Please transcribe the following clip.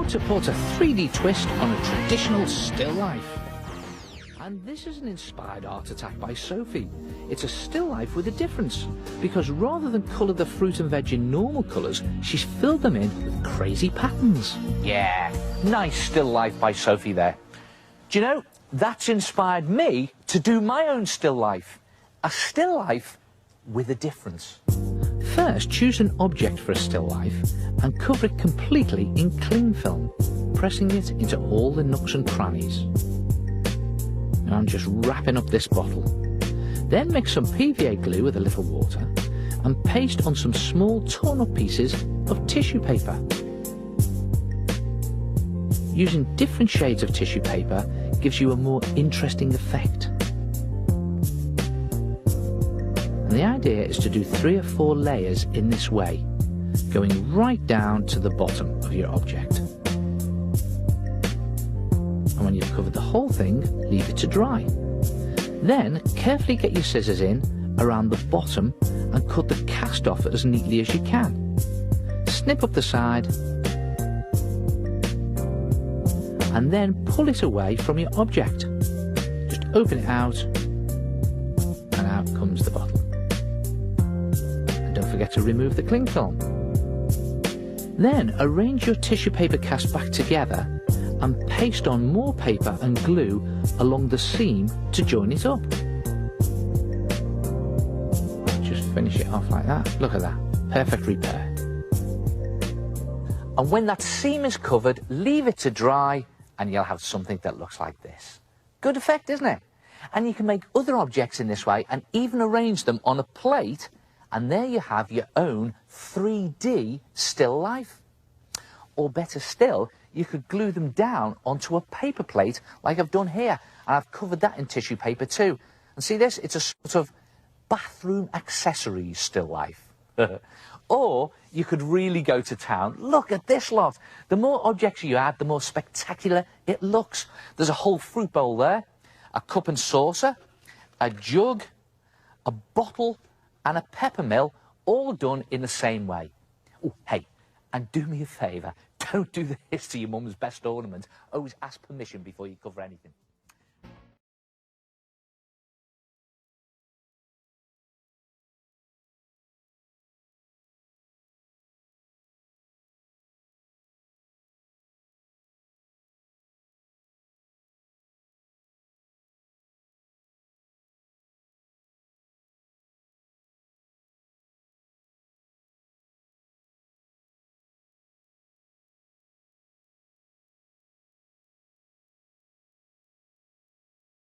how to put a 3D twist on a traditional still life. And this is an inspired art attack by Sophie. It's a still life with a difference, because rather than colour the fruit and veg in normal colours, she's filled them in with crazy patterns. Yeah, nice still life by Sophie there. Do you know, that's inspired me to do my own still life. A still life with a difference. First, choose an object for a still life and cover it completely in cling film, pressing it into all the nooks and crannies. Now I'm just wrapping up this bottle. Then mix some PVA glue with a little water and paste on some small torn up pieces of tissue paper. Using different shades of tissue paper gives you a more interesting effect. And the idea is to do 3 or 4 layers in this way, going right down to the bottom of your object. And when you've covered the whole thing, leave it to dry. Then carefully get your scissors in around the bottom and cut the cast off as neatly as you can. Snip up the side and then pull it away from your object. Just open it out and out comes the bottle. And don't forget to remove the cling film. Then arrange your tissue paper cast back together and paste on more paper and glue along the seam to join it up. Just finish it off like that. Look at that. Perfect repair. And when that seam is covered, leave it to dry and you'll have something that looks like this. Good effect, isn't it? And you can make other objects in this way and even arrange them on a plate, and there you have your own 3D still life. Or better still, you could glue them down onto a paper plate like I've done here, and I've covered that in tissue paper too. And see this? It's a sort of bathroom accessories still life. Or you could really go to town. Look at this lot. The more objects you add, the more spectacular it looks. There's a whole fruit bowl there, a cup and saucer, a jug, a bottle, and a pepper mill, all done in the same way. Oh, hey, and do me a favour, don't do this to your mum's best ornament. Always ask permission before you cover anything.